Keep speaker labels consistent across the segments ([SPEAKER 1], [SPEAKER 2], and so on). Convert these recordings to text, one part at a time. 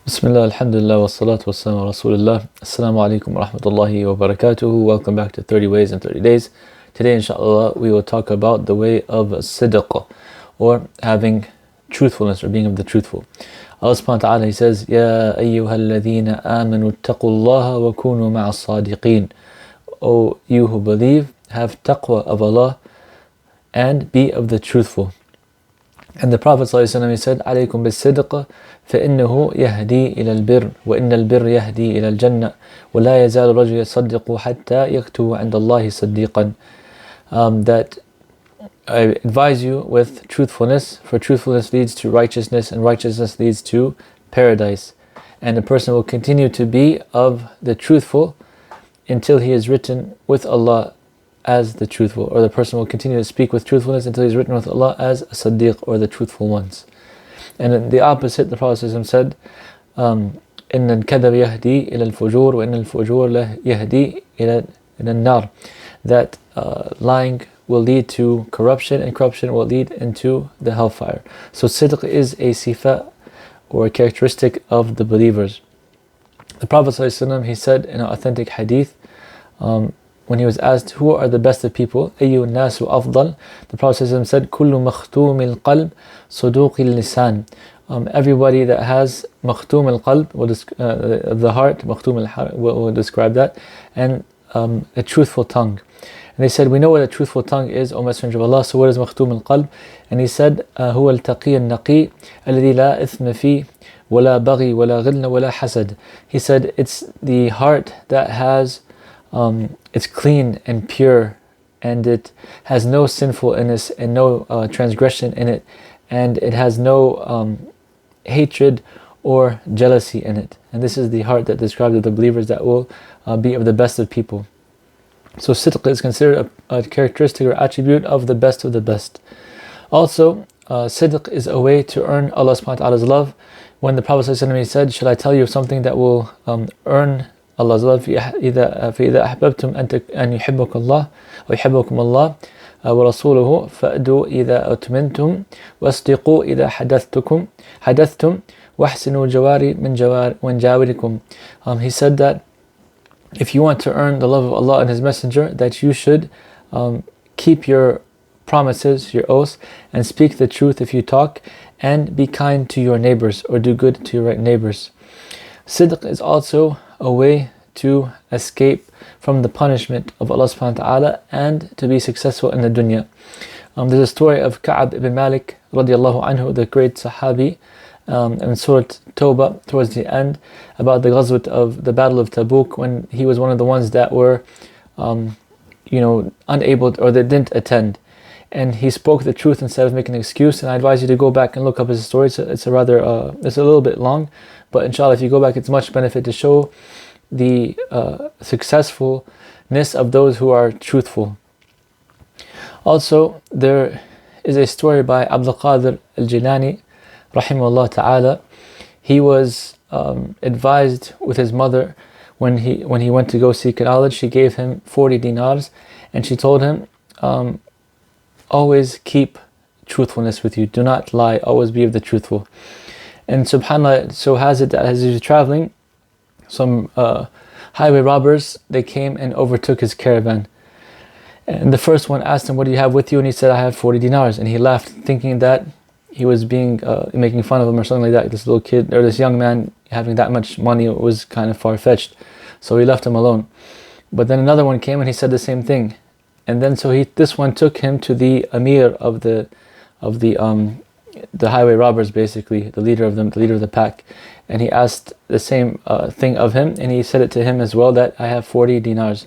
[SPEAKER 1] Bismillah, alhamdulillah, wa salatu wa salam ala rasulillah. Assalamu alaikum wa rahmatullahi wa barakatuhu. Welcome back to 30 Ways in 30 Days. Today, inshallah, we will talk about the way of sidq, or having truthfulness, or being of the truthful. Allah subhanahu wa ta'ala, He says, Ya ayyuha alladhina amanu taqullaha wa kunu ma'a sadiqeen. O you who believe, have taqwa of Allah and be of the truthful. And the Prophet ﷺ, he said, عليكم بالصدق فإنه يهدي إلى البر وإن البر يهدي إلى الجنة ولا يزال الرجل يصدق حتى يكتب عند الله صديقا. That I advise you with truthfulness, for truthfulness leads to righteousness, and righteousness leads to paradise. And a person will continue to be of the truthful until he is written with Allah as the truthful, or the person will continue to speak with truthfulness until he is written with Allah as a Siddiq, or the truthful ones. And in the opposite, the Prophet said, إن الكذب يهدي إلى الفجور وإن الفجور يهدي إلى النار. That lying will lead to corruption, and corruption will lead into the hellfire. So sidq is a sifa, or a characteristic of the believers. The Prophet ﷺ, he said in an authentic hadith, when he was asked who are the best of people, أي الناس أفضل, the Prophet ﷺ said, كل مختوم القلب صدوق اللسان. Everybody that has مختوم القلب, of the heart, مختوم الحر, will describe that, and a truthful tongue. And they said, we know what a truthful tongue is, O Messenger of Allah, so what is مختوم القلب? And he said, هو التقي النقي الذي لا إثم فيه ولا بغي ولا غل ولا حسد. He said, it's the heart that has it's clean and pure, and it has no sinfulness and no transgression in it, and it has no hatred or jealousy in it. And this is the heart that describes the believers that will be of the best of people. So sidq is considered a characteristic or attribute of the best of the best. Also, sidq is a way to earn Allah subhanahu wa ta'ala's love. When the Prophet ﷺ said, should I tell you something that will earn Allah's love? فإذا أحببتم أن يحبك الله ويحبكم الله ورسوله فأدوا إذا أتمنتم واصدقوا إذا حدثتم واحسنوا الجوار من جاوركم. He said that if you want to earn the love of Allah and His Messenger, that you should keep your promises, your oaths, and speak the truth if you talk, and be kind to your neighbors, or do good to your neighbors. Sidq is also a way to escape from the punishment of Allah subhanahu wa ta'ala and to be successful in the dunya. There's a story of Ka'ab ibn Malik radiallahu anhu, the great Sahabi, in Surah Tawbah towards the end, about the ghazwat of the Battle of Tabuk, when he was one of the ones that were unable, or they didn't attend. And he spoke the truth instead of making an excuse. And I advise you to go back and look up his story. It's a little bit long, but inshallah, if you go back, it's much benefit to show the successfulness of those who are truthful. Also, there is a story by Abdul Qadir al-Jilani, rahimahullah ta'ala. He was advised with his mother when he went to go seek knowledge. She gave him 40 dinars, and she told him, always keep truthfulness with you. Do not lie. Always be of the truthful. And subhanAllah, so has it that as he was traveling, some highway robbers, they came and overtook his caravan. And the first one asked him, what do you have with you? And he said, I have 40 dinars. And he laughed, thinking that he was making fun of him or something like that. This little kid, or this young man, having that much money was kind of far-fetched. So he left him alone. But then another one came and he said the same thing. And then this one took him to the Amir of the highway robbers, basically, the leader of them, the leader of the pack. And he asked the same thing of him, and he said it to him as well, that I have 40 dinars.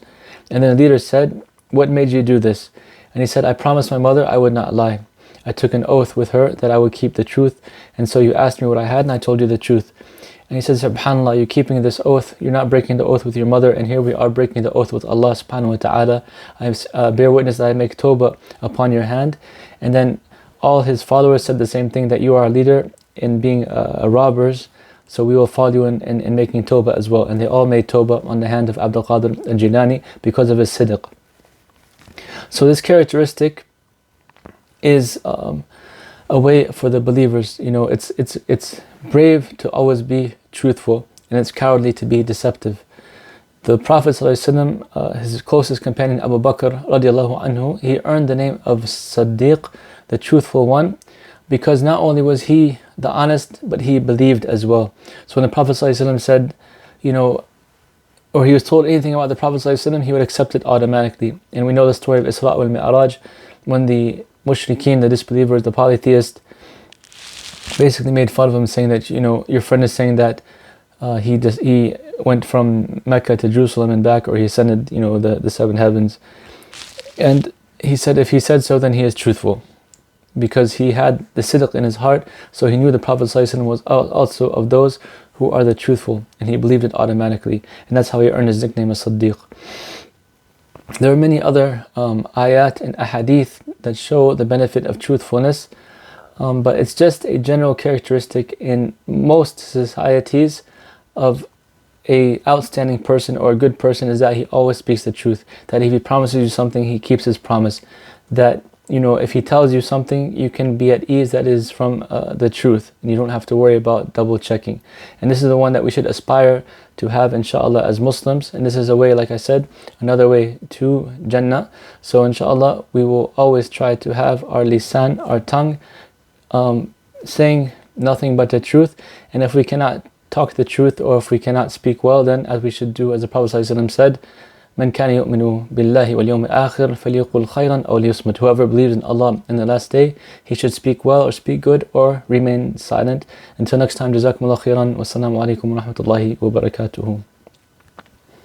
[SPEAKER 1] And then the leader said, what made you do this? And he said, I promised my mother I would not lie. I took an oath with her that I would keep the truth, and so you asked me what I had, and I told you the truth. And he said, subhanAllah, you're keeping this oath, you're not breaking the oath with your mother, and here we are breaking the oath with Allah subhanahu wa ta'ala. I bear witness that I make tawbah upon your hand. And then all his followers said the same thing, that you are a leader in being robbers, so we will follow you in making tawbah as well. And they all made tawbah on the hand of Abdul Qadir al-Jilani because of his sidq. So this characteristic is a way for the believers. It's brave to always be truthful, and it's cowardly to be deceptive. The Prophet ﷺ, his closest companion Abu Bakr radiallahu anhu, he earned the name of Siddiq, the truthful one, because not only was he the honest, but he believed as well. So when the Prophet ﷺ said, or he was told anything about the Prophet ﷺ, he would accept it automatically. And we know the story of Isra wal Mi'raj, when the mushrikeen, the disbelievers, the polytheists, basically made fun of him, saying that, your friend is saying that he went from Mecca to Jerusalem and back, or he ascended, the seven heavens. And he said, if he said so, then he is truthful, because he had the sidq in his heart, so he knew the Prophet ﷺ was also of those who are the truthful, and he believed it automatically, and that's how he earned his nickname as Siddiq. There are many other ayat and ahadith that show the benefit of truthfulness, but it's just a general characteristic in most societies of a outstanding person or a good person, is that he always speaks the truth, that if he promises you something, he keeps his promise, that if he tells you something, you can be at ease that is from the truth, and you don't have to worry about double checking. And this is the one that we should aspire to have, inshallah, as Muslims. And this is a way, like I said, another way to Jannah. So inshallah, we will always try to have our lisan, our tongue, saying nothing but the truth. And if we cannot talk the truth, or if we cannot speak well, then as we should do, as the Prophet ﷺ said, من كان يؤمن بالله واليوم الآخر فليقل خيرا أو ليصمت. Whoever believes in Allah in the last day, he should speak well or speak good or remain silent. Until next time, جزاكم الله خيرا والسلام عليكم ورحمة الله وبركاته.